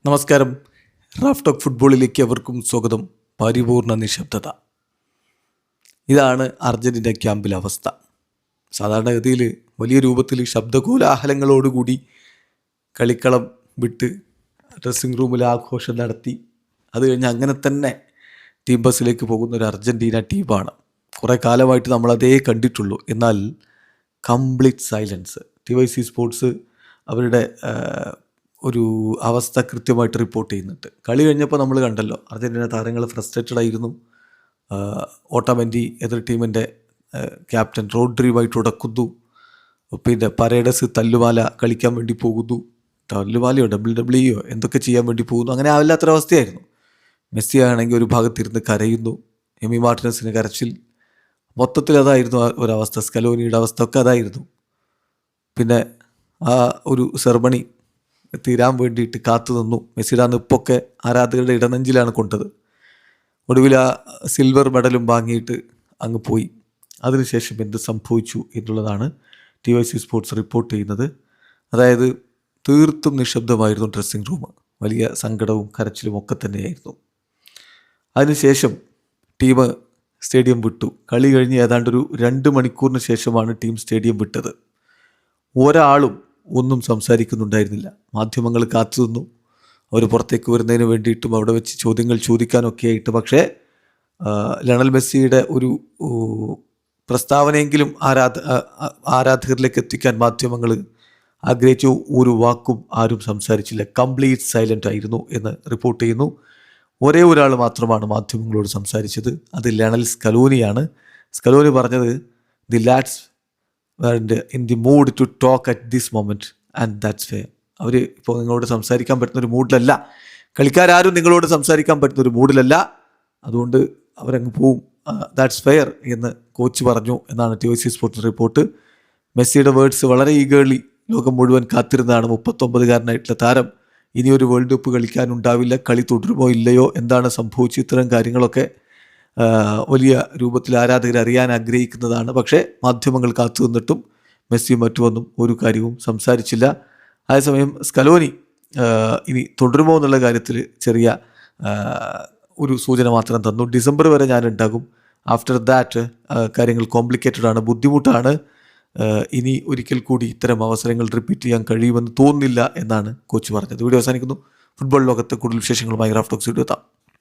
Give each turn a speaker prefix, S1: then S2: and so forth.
S1: നമസ്കാരം. Raf talk ഫുട്ബോളിലേക്ക് അവർക്കും സ്വാഗതം. പരിപൂർണ നിശബ്ദത. ഇതാണ് അർജൻറ്റീന ക്യാമ്പിലെ അവസ്ഥ. സാധാരണഗതിയിൽ വലിയ രൂപത്തിൽ ശബ്ദകോലാഹലങ്ങളോടുകൂടി കളിക്കളം വിട്ട് ഡ്രസ്സിംഗ് റൂമിൽ ആഘോഷം നടത്തി അത് കഴിഞ്ഞ് അങ്ങനെ തന്നെ ടീം ബസ്സിലേക്ക് പോകുന്ന ഒരു അർജൻറ്റീന ടീമാണ്. കുറേ കാലമായിട്ട് നമ്മളതേ കണ്ടിട്ടുള്ളൂ. എന്നാൽ കംപ്ലീറ്റ് സൈലൻസ്. TYC സ്പോർട്സ് അവരുടെ ഒരു അവസ്ഥ കൃത്യമായിട്ട് റിപ്പോർട്ട് ചെയ്യുന്നുണ്ട്. കളി കഴിഞ്ഞപ്പോൾ നമ്മൾ കണ്ടല്ലോ, അർജൻറ്റീന താരങ്ങൾ ഫ്രസ്ട്രേറ്റഡ് ആയിരുന്നു. ഓട്ടോമെൻറ്റി എതിർ ടീമിൻ്റെ ക്യാപ്റ്റൻ റോഡ്രിയുമായിട്ട് ഉടക്കുന്നു. പിന്നെ പരേഡസ് തല്ലുമാല കളിക്കാൻ വേണ്ടി പോകുന്നു. തല്ലുമാലയോ WWE എന്തൊക്കെ ചെയ്യാൻ വേണ്ടി പോകുന്നു. അങ്ങനെ ആവില്ലാത്തൊരവസ്ഥയായിരുന്നു. മെസ്സി ആണെങ്കിൽ ഒരു ഭാഗത്തിരുന്ന് കരയുന്നു. എമി മാർട്ടിനസിന് കരച്ചിൽ. മൊത്തത്തിൽ അതായിരുന്നു ഒരവസ്ഥ. സ്കലോനിയുടെ അവസ്ഥ ഒക്കെ അതായിരുന്നു. പിന്നെ ആ ഒരു സെർമണി തീരാൻ വേണ്ടിയിട്ട് കാത്തു നിന്നു. മെസ്സിയുടെ നിപ്പൊക്കെ ആരാധകരുടെ ഇടനെഞ്ചിലാണ് കൊണ്ടത്. ഒടുവിൽ ആ സിൽവർ മെഡലും വാങ്ങിയിട്ട് അങ്ങ് പോയി. അതിനുശേഷം എന്ത് സംഭവിച്ചു എന്നുള്ളതാണ് TYC സ്പോർട്സ് റിപ്പോർട്ട് ചെയ്യുന്നത്. അതായത് തീർത്തും നിശബ്ദമായിരുന്നു ഡ്രസ്സിംഗ് റൂം. വലിയ സങ്കടവും കരച്ചിലും ഒക്കെ തന്നെയായിരുന്നു. അതിനുശേഷം ടീം സ്റ്റേഡിയം വിട്ടു. കളി കഴിഞ്ഞ് ഏതാണ്ടൊരു 2 മണിക്കൂറിന് ശേഷമാണ് ടീം സ്റ്റേഡിയം വിട്ടത്. ഒരാളും ഒന്നും സംസാരിക്കുന്നുണ്ടായിരുന്നില്ല. മാധ്യമങ്ങൾ കാത്തു നിന്നു, അവർ പുറത്തേക്ക് വരുന്നതിന് വേണ്ടിയിട്ടും അവിടെ വെച്ച് ചോദ്യങ്ങൾ ചോദിക്കാനൊക്കെ ആയിട്ട്. പക്ഷേ ലയണൽ മെസ്സിയുടെ ഒരു പ്രസ്താവനയെങ്കിലും ആരാധകരിലേക്ക് എത്തിക്കാൻ മാധ്യമങ്ങൾ ആഗ്രഹിച്ചു. ഒരു വാക്കും ആരും സംസാരിച്ചില്ല. കംപ്ലീറ്റ് സൈലൻ്റ് ആയിരുന്നു എന്ന് റിപ്പോർട്ട് ചെയ്യുന്നു. ഒരേ ഒരാൾ മാത്രമാണ് മാധ്യമങ്ങളോട് സംസാരിച്ചത്. അത് ലയണൽ സ്കലോനിയാണ്. സ്കലോനി പറഞ്ഞത്, "the lads in the mood to talk at this moment and that's fair." അവർ ഇപ്പോൾ നിങ്ങളോട് സംസാരിക്കാൻ പറ്റുന്നൊരു മൂഡിലല്ല. കളിക്കാരും നിങ്ങളോട് സംസാരിക്കാൻ പറ്റുന്നൊരു മൂഡിലല്ല. അതുകൊണ്ട് അവരങ്ങ് പോവും. ദാറ്റ്സ് ഫെയർ എന്ന് കോച്ച് പറഞ്ഞു എന്നാണ് TYC സ്പോർട്സ് റിപ്പോർട്ട്. മെസ്സിയുടെ വേർഡ്സ് വളരെ ഈഗേർലി ലോകം മുഴുവൻ കാത്തിരുന്നതാണ്. 39-കാരനായിട്ടുള്ള താരം ഇനിയൊരു വേൾഡ് കപ്പ് കളിക്കാനുണ്ടാവില്ല. കളി തുടരുമോ ഇല്ലയോ, എന്താണ് സംഭവിച്ചു, ഇത്തരം കാര്യങ്ങളൊക്കെ വലിയ രൂപത്തിൽ ആരാധകർ അറിയാൻ ആഗ്രഹിക്കുന്നതാണ്. പക്ഷേ മാധ്യമങ്ങൾ കാത്തു നിന്നിട്ടും മെസ്സിയും മറ്റുമൊന്നും ഒരു കാര്യവും സംസാരിച്ചില്ല. അതേസമയം സ്കലോനി ഇനി തുടരുമോ എന്നുള്ള കാര്യത്തിൽ ചെറിയ ഒരു സൂചന മാത്രം തന്നു. ഡിസംബർ വരെ ഞാനുണ്ടാകും. ആഫ്റ്റർ ദാറ്റ് കാര്യങ്ങൾ കോംപ്ലിക്കേറ്റഡ് ആണ്, ബുദ്ധിമുട്ടാണ്. ഇനി ഒരിക്കൽ കൂടി ഇത്തരം അവസരങ്ങൾ റിപ്പീറ്റ് ചെയ്യാൻ കഴിയുമെന്ന് തോന്നുന്നില്ല എന്നാണ് കോച്ച് പറഞ്ഞത്. വീഡിയോ അവസാനിക്കുന്നു. ഫുട്ബോൾ ലോകത്ത് കൂടുതൽ വിശേഷങ്ങളുമായി റാഫ് ടോക്സ് എത്താം.